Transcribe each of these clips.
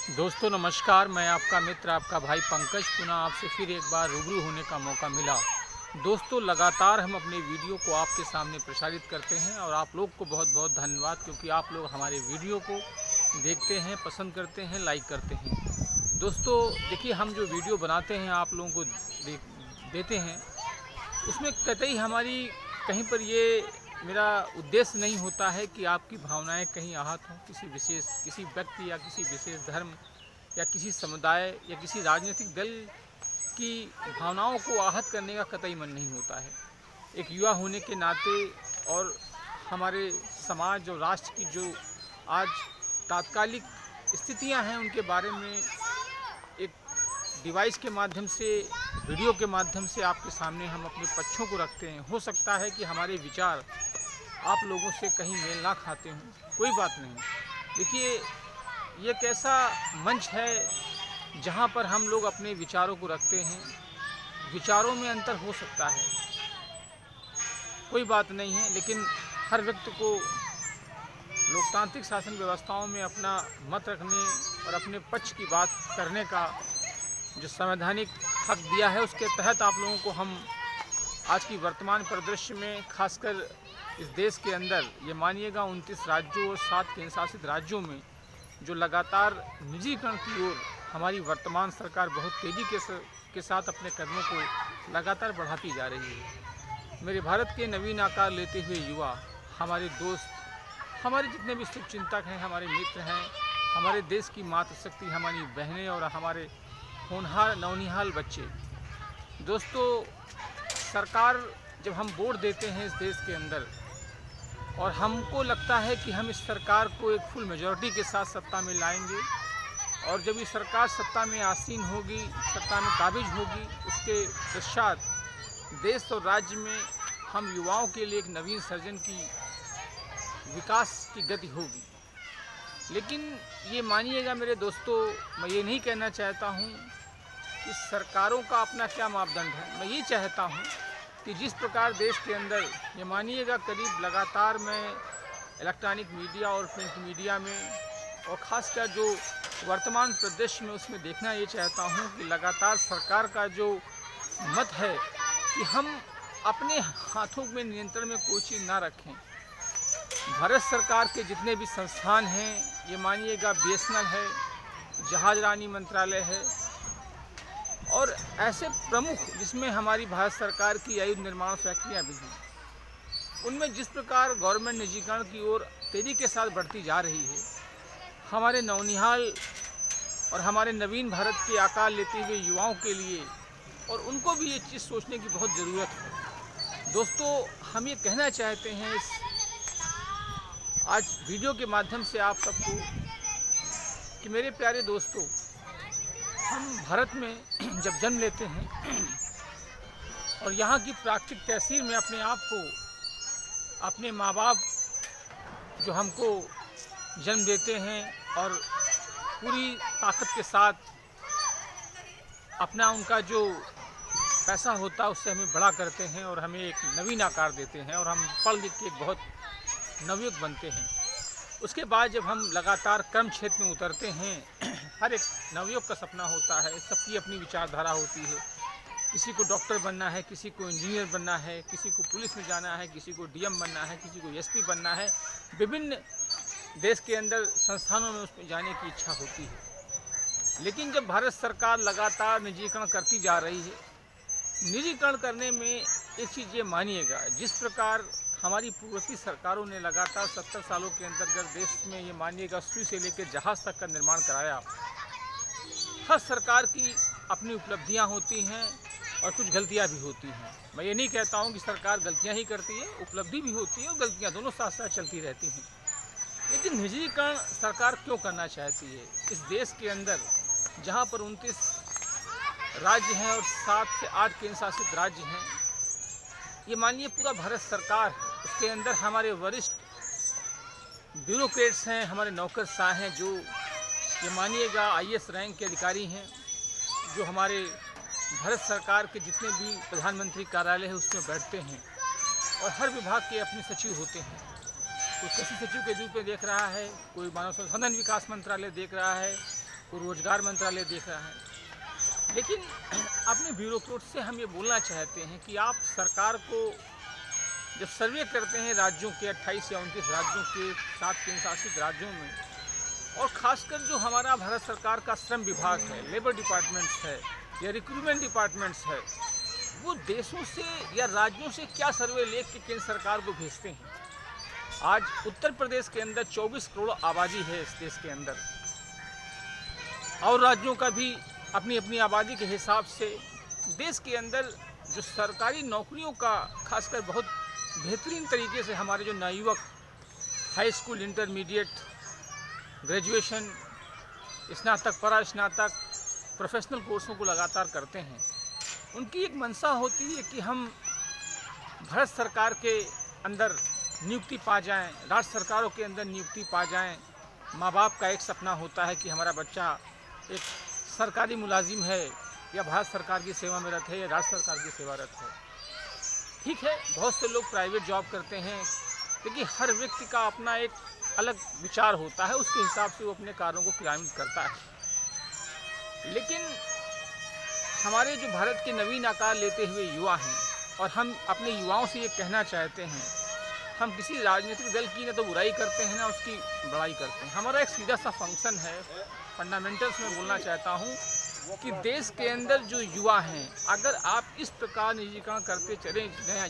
दोस्तों नमस्कार, मैं आपका मित्र आपका भाई पंकज पुनः आपसे फिर एक बार रूबरू होने का मौका मिला। दोस्तों लगातार हम अपने वीडियो को आपके सामने प्रसारित करते हैं और आप लोग को बहुत बहुत धन्यवाद, क्योंकि आप लोग हमारे वीडियो को देखते हैं, पसंद करते हैं, लाइक करते हैं। दोस्तों देखिए, हम जो वीडियो बनाते हैं आप लोगों को देते हैं, उसमें कतई हमारी कहीं पर ये मेरा उद्देश्य नहीं होता है कि आपकी भावनाएं कहीं आहत हों, किसी व्यक्ति या किसी विशेष धर्म या किसी समुदाय या किसी राजनीतिक दल की भावनाओं को आहत करने का कतई मन नहीं होता है। एक युवा होने के नाते और हमारे समाज और राष्ट्र की जो आज तात्कालिक स्थितियां हैं उनके बारे में एक डिवाइस के माध्यम से, वीडियो के माध्यम से आपके सामने हम अपने पक्षों को रखते हैं। हो सकता है कि हमारे विचार आप लोगों से कहीं मेल ना खाते हों, कोई बात नहीं। देखिए, ये एक ऐसा मंच है जहाँ पर हम लोग अपने विचारों को रखते हैं। विचारों में अंतर हो सकता है, कोई बात नहीं है, लेकिन हर व्यक्ति को लोकतांत्रिक शासन व्यवस्थाओं में अपना मत रखने और अपने पक्ष की बात करने का जो संवैधानिक हक दिया है, उसके तहत आप लोगों को हम आज की वर्तमान परिदृश्य में, खासकर इस देश के अंदर, ये मानिएगा 29 राज्यों और 7 केंद्र शासित राज्यों में जो लगातार निजीकरण की ओर हमारी वर्तमान सरकार बहुत तेज़ी के साथ अपने कदमों को लगातार बढ़ाती जा रही है। मेरे भारत के नवीन आकार लेते हुए युवा, हमारे दोस्त, हमारे जितने भी शुभचिंतक हैं, हमारे मित्र हैं, हमारे देश की मातृशक्ति, हमारी बहनें और हमारे होनहार नौनिहाल बच्चे। दोस्तों, सरकार जब हम वोट देते हैं इस देश के अंदर और हमको लगता है कि हम इस सरकार को एक फुल मेजॉरिटी के साथ सत्ता में लाएंगे, और जब ये सरकार सत्ता में आसीन होगी, सत्ता में काबिज होगी, उसके पश्चात देश और राज्य में हम युवाओं के लिए एक नवीन सर्जन की, विकास की गति होगी। लेकिन ये मानिएगा मेरे दोस्तों, मैं ये नहीं कहना चाहता हूँ कि सरकारों का अपना क्या मापदंड है। मैं ये चाहता हूँ कि जिस प्रकार देश के अंदर, ये मानिएगा करीब लगातार मैं इलेक्ट्रॉनिक मीडिया और प्रिंट मीडिया में और ख़ासकर जो वर्तमान परिदृश्य में, उसमें देखना ये चाहता हूँ कि लगातार सरकार का जो मत है कि हम अपने हाथों में नियंत्रण में कोई चीज़ ना रखें। भारत सरकार के जितने भी संस्थान हैं, ये मानिएगा BSNL है, जहाजरानी मंत्रालय है और ऐसे प्रमुख जिसमें हमारी भारत सरकार की आयुध निर्माण फैक्ट्रियाँ भी हैं, उनमें जिस प्रकार गवर्नमेंट निजीकरण की ओर तेज़ी के साथ बढ़ती जा रही है, हमारे नौनिहाल और हमारे नवीन भारत के आकार लेते हुए युवाओं के लिए, और उनको भी ये चीज़ सोचने की बहुत ज़रूरत है। दोस्तों, हम ये कहना चाहते हैं इस आज वीडियो के माध्यम से आप सबको कि मेरे प्यारे दोस्तों, हम भारत में जब जन्म लेते हैं और यहाँ की प्राकृतिक तहसील में अपने आप को, अपने माँ बाप जो हमको जन्म देते हैं और पूरी ताकत के साथ अपना उनका जो पैसा होता है उससे हमें बड़ा करते हैं और हमें एक नवीन आकार देते हैं और हम पढ़ लिख के एक बहुत नवयुग बनते हैं। उसके बाद जब हम लगातार कर्म क्षेत्र में उतरते हैं, हर एक नवयुवक का सपना होता है, सबकी अपनी विचारधारा होती है। किसी को डॉक्टर बनना है, किसी को इंजीनियर बनना है, किसी को पुलिस में जाना है, किसी को DM बनना है, किसी को SP बनना है। विभिन्न देश के अंदर संस्थानों में उसमें जाने की इच्छा होती है। लेकिन जब भारत सरकार लगातार निजीकरण करती जा रही है, निजीकरण करने में एक चीज़ ये मानिएगा, जिस प्रकार हमारी पूर्ववर्ती सरकारों ने लगातार 70 सालों के अंतर्गत देश में, ये मानिएगा सुई से लेकर जहाज़ तक का निर्माण कराया। हर सरकार की अपनी उपलब्धियां होती हैं और कुछ गलतियां भी होती हैं। मैं ये नहीं कहता हूं कि सरकार गलतियां ही करती है, उपलब्धि भी होती है और गलतियां दोनों साथ साथ चलती रहती हैं। लेकिन निजीकरण सरकार क्यों करना चाहती है इस देश के अंदर, जहाँ पर 29 राज्य हैं और 7 से 8 केंद्र शासित राज्य हैं। ये मानिए पूरा भारत सरकार है, उसके अंदर हमारे वरिष्ठ ब्यूरोक्रेट्स हैं, हमारे नौकरशाह हैं, जो ये मानिएगा IAS रैंक के अधिकारी हैं, जो हमारे भारत सरकार के जितने भी प्रधानमंत्री कार्यालय है उसमें बैठते हैं, और हर विभाग के अपने सचिव होते हैं। कोई कृषि सचिव के रूप में देख रहा है, कोई मानव संसाधन विकास मंत्रालय देख रहा है, वो रोजगार मंत्रालय देख रहा है। लेकिन अपने ब्यूरोक्रेट से हम ये बोलना चाहते हैं कि आप सरकार को जब सर्वे करते हैं राज्यों के 28 या 29 राज्यों के 7 केंद्र शासित राज्यों में, और ख़ासकर जो हमारा भारत सरकार का श्रम विभाग है, लेबर डिपार्टमेंट्स है या रिक्रूटमेंट डिपार्टमेंट्स है, वो देशों से या राज्यों से क्या सर्वे लेख के केंद्र सरकार को भेजते हैं। आज उत्तर प्रदेश के अंदर 24 करोड़ आबादी है इस देश के अंदर, और राज्यों का भी अपनी अपनी आबादी के हिसाब से देश के अंदर जो सरकारी नौकरियों का खासकर बहुत बेहतरीन तरीके से हमारे जो नवयुवक हाई स्कूल, इंटरमीडिएट, ग्रेजुएशन, स्नातक, परास्नातक, प्रोफेशनल कोर्सों को लगातार करते हैं, उनकी एक मंशा होती है कि हम भारत सरकार के अंदर नियुक्ति पा जाएं, राज्य सरकारों के अंदर नियुक्ति पा जाएं। माँ बाप का एक सपना होता है कि हमारा बच्चा एक सरकारी मुलाजिम है या भारत सरकार की सेवा में रत है या राज्य सरकार की सेवारत है। ठीक है, बहुत से लोग प्राइवेट जॉब करते हैं, लेकिन हर व्यक्ति का अपना एक अलग विचार होता है, उसके हिसाब से वो अपने कार्यों को क्रियान्वित करता है। लेकिन हमारे जो भारत के नवीन आकार लेते हुए युवा हैं, और हम अपने युवाओं से ये कहना चाहते हैं, हम किसी राजनीतिक दल की ना तो बुराई करते हैं ना उसकी बड़ाई करते हैं। हमारा एक सीधा सा फंक्शन है, फंडामेंटल्स में बोलना चाहता हूँ कि देश के अंदर जो युवा हैं, अगर आप इस प्रकार निजीकरण करते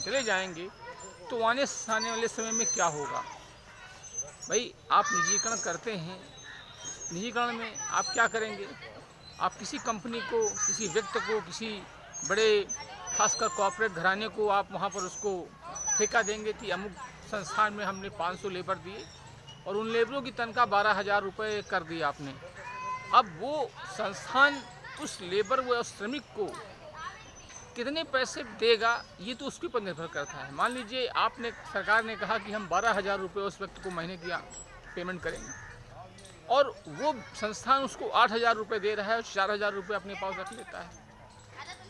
चले जाएंगे तो आने वाले समय में क्या होगा। भाई, आप निजीकरण करते हैं, निजीकरण में आप क्या करेंगे? आप किसी कंपनी को, किसी व्यक्ति को, किसी बड़े खासकर कॉर्पोरेट घराने को आप वहाँ पर उसको ठेका देंगे कि अमुक संस्थान में हमने 500 लेबर दिए और उन लेबरों की तनख्वाह 12,000 रुपये कर दी आपने। अब वो संस्थान उस लेबर व श्रमिक को कितने पैसे देगा, ये तो उसके ऊपर निर्भर करता है। मान लीजिए आपने, सरकार ने कहा कि हम 12,000 रुपये उस व्यक्ति को महीने की पेमेंट करेंगे, और वो संस्थान उसको 8,000 रुपये दे रहा है और 4,000 रुपये अपने पास रख लेता है।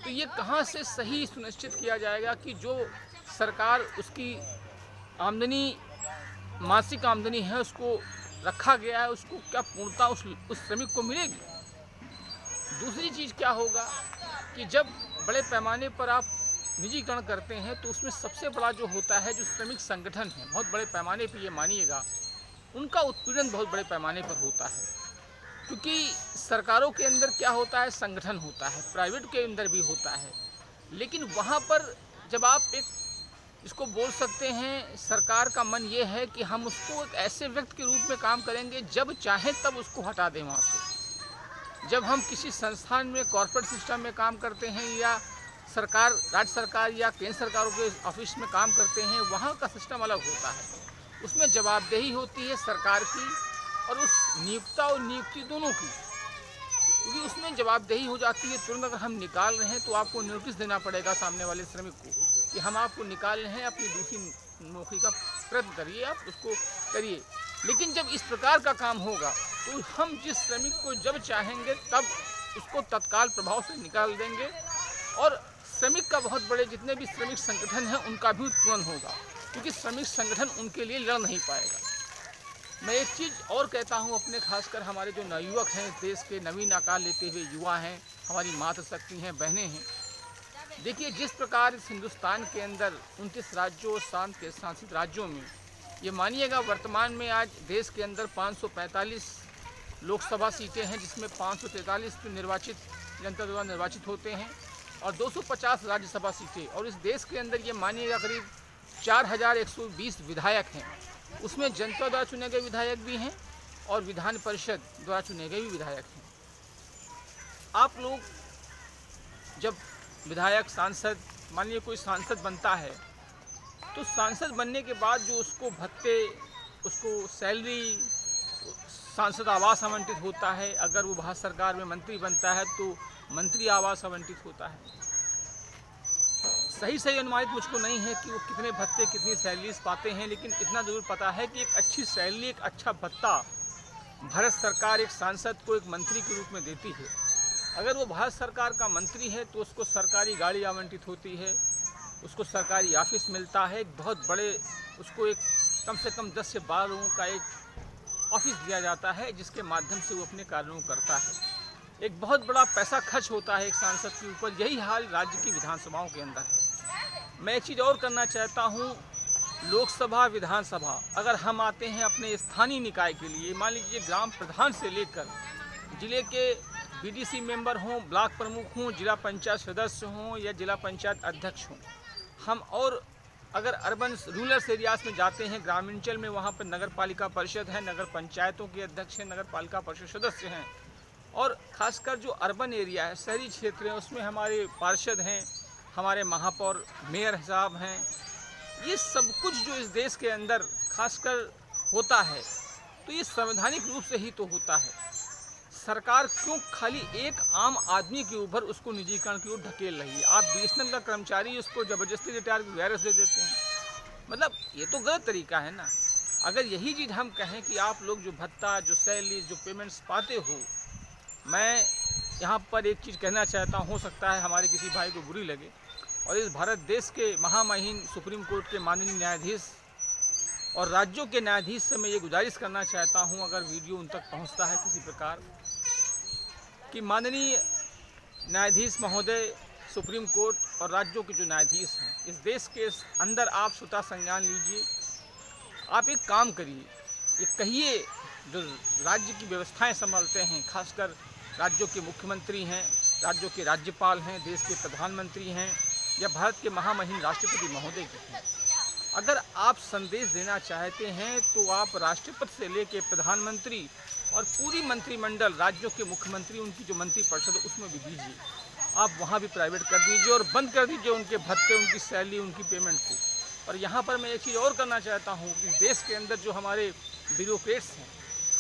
तो ये कहाँ से सही सुनिश्चित किया जाएगा कि जो सरकार उसकी आमदनी, मासिक आमदनी है, उसको रखा गया है, उसको क्या पूर्णता उस श्रमिक को मिलेगी? दूसरी चीज़ क्या होगा कि जब बड़े पैमाने पर आप निजीकरण करते हैं तो उसमें सबसे बड़ा जो होता है, जो श्रमिक संगठन है, बहुत बड़े पैमाने पर, ये मानिएगा, उनका उत्पीड़न बहुत बड़े पैमाने पर होता है। क्योंकि सरकारों के अंदर क्या होता है, संगठन होता है, प्राइवेट के अंदर भी होता है, लेकिन वहाँ पर जब आप एक, इसको बोल सकते हैं, सरकार का मन ये है कि हम उसको एक ऐसे व्यक्ति के रूप में काम करेंगे, जब चाहे तब उसको हटा दें वहाँ से। जब हम किसी संस्थान में, कॉर्पोरेट सिस्टम में काम करते हैं या सरकार, राज्य सरकार या केंद्र सरकारों के ऑफिस में काम करते हैं, वहाँ का सिस्टम अलग होता है। उसमें जवाबदेही होती है सरकार की और उस नियुक्ता और नियुक्ति दोनों की, क्योंकि उसमें जवाबदेही हो जाती है। तुरंत अगर हम निकाल रहे हैं तो आपको नोटिस देना पड़ेगा सामने वाले श्रमिक को कि हम आपको निकाल रहे हैं, अपनी दूसरी नौकरी का प्रयत्न करिए, आप उसको करिए। लेकिन जब इस प्रकार का काम होगा तो हम जिस श्रमिक को जब चाहेंगे तब उसको तत्काल प्रभाव से निकाल देंगे, और श्रमिक का बहुत बड़े जितने भी श्रमिक संगठन हैं उनका भी उत्पीड़न होगा, क्योंकि श्रमिक संगठन उनके लिए लड़ नहीं पाएगा। मैं एक चीज़ और कहता हूँ, अपने खासकर हमारे जो नवयुवक हैं, देश के नवीन आकार लेते हुए युवा हैं, हमारी मातृशक्ति हैं, बहनें हैं, देखिए जिस प्रकार इस हिंदुस्तान के अंदर 29 राज्यों और 7 के शासित राज्यों में, ये मानिएगा वर्तमान में आज देश के अंदर 545 लोकसभा सीटें हैं, जिसमें 543 निर्वाचित जनता द्वारा निर्वाचित होते हैं और 250 राज्यसभा सीटें, और इस देश के अंदर ये मानिएगा करीब 4,120 विधायक हैं। उसमें जनता द्वारा चुने गए विधायक भी हैं और विधान परिषद द्वारा चुने गए भी विधायक हैं। आप लोग जब विधायक, सांसद, मान लीजिए कोई सांसद बनता है, तो सांसद बनने के बाद जो उसको भत्ते, उसको सैलरी, सांसद आवास आवंटित होता है। अगर वो भारत सरकार में मंत्री बनता है तो मंत्री आवास आवंटित होता है। सही अनुमानित मुझको नहीं है कि वो कितने भत्ते, कितनी सैलरीज पाते हैं, लेकिन इतना ज़रूर पता है कि एक अच्छी सैलरी, एक अच्छा भत्ता भारत सरकार एक सांसद को एक मंत्री के रूप में देती है। अगर वो भारत सरकार का मंत्री है तो उसको सरकारी गाड़ी आवंटित होती है, उसको सरकारी ऑफिस मिलता है, एक बहुत बड़े, उसको एक कम से कम 10 से 12 लोगों का एक ऑफिस दिया जाता है जिसके माध्यम से वो अपने कार्यों को करता है। एक बहुत बड़ा पैसा खर्च होता है एक सांसद के ऊपर। यही हाल राज्य की विधानसभाओं के अंदर है। मैं एक चीज़ और करना चाहता हूँ, लोकसभा विधानसभा अगर हम आते हैं अपने स्थानीय निकाय के लिए, मान लीजिए ग्राम प्रधान से लेकर जिले के बीडीसी मेंबर हों, ब्लॉक प्रमुख हों, जिला पंचायत सदस्य हों या जिला पंचायत अध्यक्ष हों, हम और अगर अर्बन रूरल एरियाज में जाते हैं, ग्रामीणचल में, वहाँ पर नगर पालिका परिषद है, नगर पंचायतों के अध्यक्ष हैं, नगर पालिका परिषद सदस्य हैं, और ख़ासकर जो अर्बन एरिया है, शहरी क्षेत्र हैं, उसमें हमारे पार्षद हैं, हमारे महापौर मेयर साहब हैं। ये सब कुछ जो इस देश के अंदर खासकर होता है तो ये संवैधानिक रूप से ही तो होता है। सरकार क्यों खाली एक आम आदमी के ऊपर उसको निजीकरण की ओर ढकेल रही है? आप बीएसएनएल का कर्मचारी उसको ज़बरदस्ती रिटायर की वायरस दे देते हैं, मतलब ये तो गलत तरीका है ना। अगर यही चीज़ हम कहें कि आप लोग जो भत्ता, जो सैलरी, जो पेमेंट्स पाते हो, मैं यहाँ पर एक चीज़ कहना चाहता हूँ, हो सकता है हमारे किसी भाई को बुरी लगे, और इस भारत देश के महामहिम सुप्रीम कोर्ट के माननीय न्यायाधीश और राज्यों के न्यायाधीश से मैं ये गुजारिश करना चाहता हूँ, अगर वीडियो उन तक पहुँचता है किसी प्रकार, कि माननीय न्यायाधीश महोदय सुप्रीम कोर्ट और राज्यों के जो न्यायाधीश हैं इस देश के अंदर, आप स्वतः संज्ञान लीजिए। आप एक काम करिए, ये कहिए जो राज्य की व्यवस्थाएं संभालते हैं, खासकर राज्यों के मुख्यमंत्री हैं, राज्यों के राज्यपाल हैं, देश के प्रधानमंत्री हैं या भारत के महामहिम राष्ट्रपति महोदय के हैं, अगर आप संदेश देना चाहते हैं तो आप राष्ट्रपति से लेकर प्रधानमंत्री और पूरी मंत्रिमंडल, राज्यों के मुख्यमंत्री, उनकी जो मंत्रिपरिषद उसमें भी दीजिए। आप वहाँ भी प्राइवेट कर दीजिए और बंद कर दीजिए उनके भत्ते, उनकी सैलरी, उनकी पेमेंट को। और यहाँ पर मैं एक चीज़ और करना चाहता हूँ, इस देश के अंदर जो हमारे ब्यूरोक्रेट्स हैं,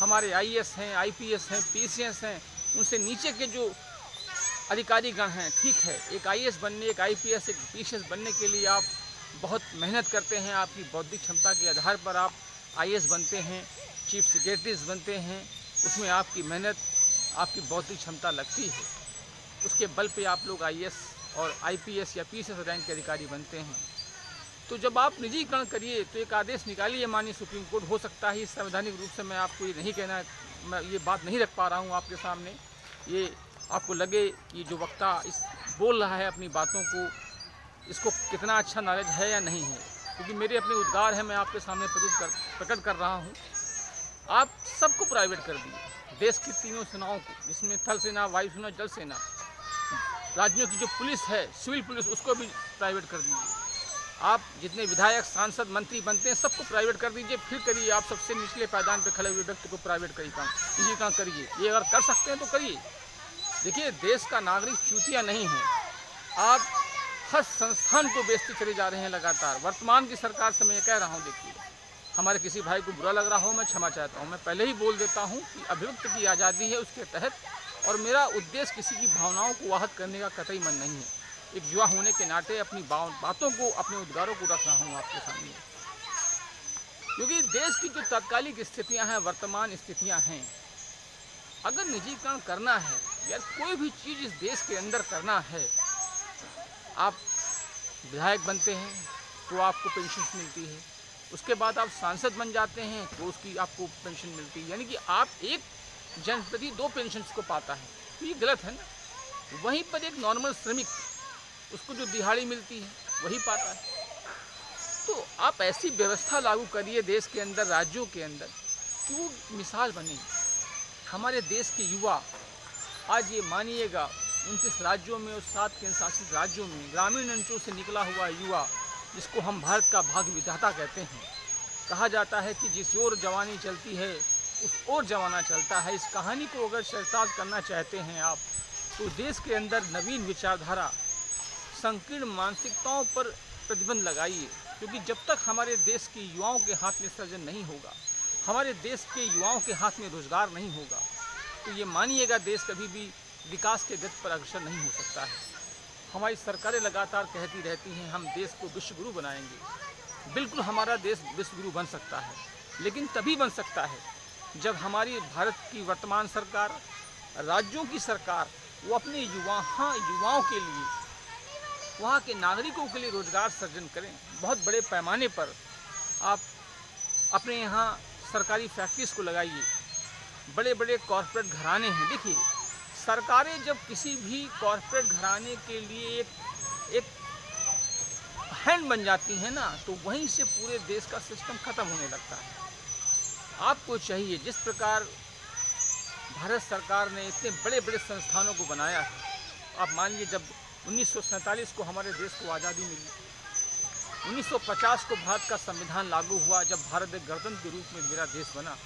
हमारे आईएएस हैं, आईपीएस हैं, पीसीएस हैं, उनसे नीचे के जो अधिकारीगण हैं, ठीक है, एक आईएएस बनने, एक आईपीएस, एक पीसीएस बनने के लिए आप बहुत मेहनत करते हैं, आपकी बौद्धिक क्षमता के आधार पर आप आईएएस बनते हैं, चीफ सेक्रेटरीज बनते हैं, उसमें आपकी मेहनत, आपकी बौद्धिक क्षमता लगती है, उसके बल पे आप लोग आईएएस और आईपीएस या पीसीएस रैंक के अधिकारी बनते हैं। तो जब आप निजीकरण करिए तो एक आदेश निकालिए माननीय सुप्रीम कोर्ट। हो सकता है संवैधानिक रूप से मैं आपको ये नहीं कहना, मैं ये बात नहीं रख पा रहा हूँ आपके सामने, ये आपको लगे कि जो वक्ता इस बोल रहा है अपनी बातों को, इसको कितना अच्छा नॉलेज है या नहीं है, क्योंकि मेरे अपने उद्गार हैं, मैं आपके सामने प्रकट कर रहा हूँ। आप सबको प्राइवेट कर दिए, देश की तीनों सेनाओं को, जिसमें थल सेना, वायुसेना, जल सेना, राज्यों की जो पुलिस है, सिविल पुलिस, उसको भी प्राइवेट कर दीजिए। आप जितने विधायक, सांसद, मंत्री बनते हैं सबको प्राइवेट कर दीजिए। फिर करिए, आप सबसे निचले पायदान पर खड़े हुए व्यक्ति को प्राइवेट निजीकरण करिए। ये अगर कर सकते हैं तो करिए। देखिए, देश का नागरिक चूतिया नहीं है। आप हर संस्थान को बेचते चले जा रहे हैं लगातार। वर्तमान की सरकार से मैं ये कह रहा हूँ, देखिए, हमारे किसी भाई को बुरा लग रहा हो, मैं क्षमा चाहता हूँ। मैं पहले ही बोल देता हूँ कि अभिव्यक्ति की आज़ादी है उसके तहत, और मेरा उद्देश्य किसी की भावनाओं को आहत करने का कतई मन नहीं है। एक युवा होने के नाते अपनी बातों को, अपने उद्गारों को रख रहा हूँ आपके सामने, क्योंकि देश की जो तात्कालिक स्थितियाँ हैं, वर्तमान स्थितियाँ हैं, अगर निजीकरण करना है या कोई भी चीज़ इस देश के अंदर करना है, आप विधायक बनते हैं तो आपको पेंशन मिलती है, उसके बाद आप सांसद बन जाते हैं तो उसकी आपको पेंशन मिलती है, यानी कि आप एक जनप्रति 2 पेंशन को पाता है, तो ये गलत है ना। वहीं पर एक नॉर्मल श्रमिक, उसको जो दिहाड़ी मिलती है वही पाता है। तो आप ऐसी व्यवस्था लागू करिए देश के अंदर, राज्यों के अंदर, कि वो मिसाल बने। हमारे देश के युवा आज, ये मानिएगा, 29 राज्यों में और 7 केंद्र शासित राज्यों में ग्रामीण अंचलों से निकला हुआ युवा, जिसको हम भारत का भाग्य विधाता कहते हैं, कहा जाता है कि जिस ओर जवानी चलती है उस ओर जमाना चलता है। इस कहानी को अगर चरितार्थ करना चाहते हैं आप, तो देश के अंदर नवीन विचारधारा, संकीर्ण मानसिकताओं पर प्रतिबंध लगाइए, क्योंकि जब तक हमारे देश के युवाओं के हाथ में सृजन नहीं होगा, हमारे देश के युवाओं के हाथ में रोजगार नहीं होगा, तो ये मानिएगा देश कभी भी विकास के गति पर अग्रसर नहीं हो सकता है। हमारी सरकारें लगातार कहती रहती हैं हम देश को विश्वगुरु बनाएंगे। बिल्कुल हमारा देश विश्वगुरु बन सकता है, लेकिन तभी बन सकता है जब हमारी भारत की वर्तमान सरकार, राज्यों की सरकार, वो अपने युवाओं के लिए, वहाँ के नागरिकों के लिए रोजगार सृजन करें। बहुत बड़े पैमाने पर आप अपने यहाँ सरकारी फैक्ट्रीज को लगाइए, बड़े बड़े कॉरपोरेट घराने हैं। देखिए, सरकारें जब किसी भी कॉरपोरेट घराने के लिए एक हैंड बन जाती हैं ना, तो वहीं से पूरे देश का सिस्टम ख़त्म होने लगता है। आपको चाहिए, जिस प्रकार भारत सरकार ने इतने बड़े बड़े संस्थानों को बनाया है, आप मानिए जब 1947 को हमारे देश को आज़ादी मिली, 1950 को भारत का संविधान लागू हुआ, जब भारत एक गणतंत्र के रूप में मेरा देश बना,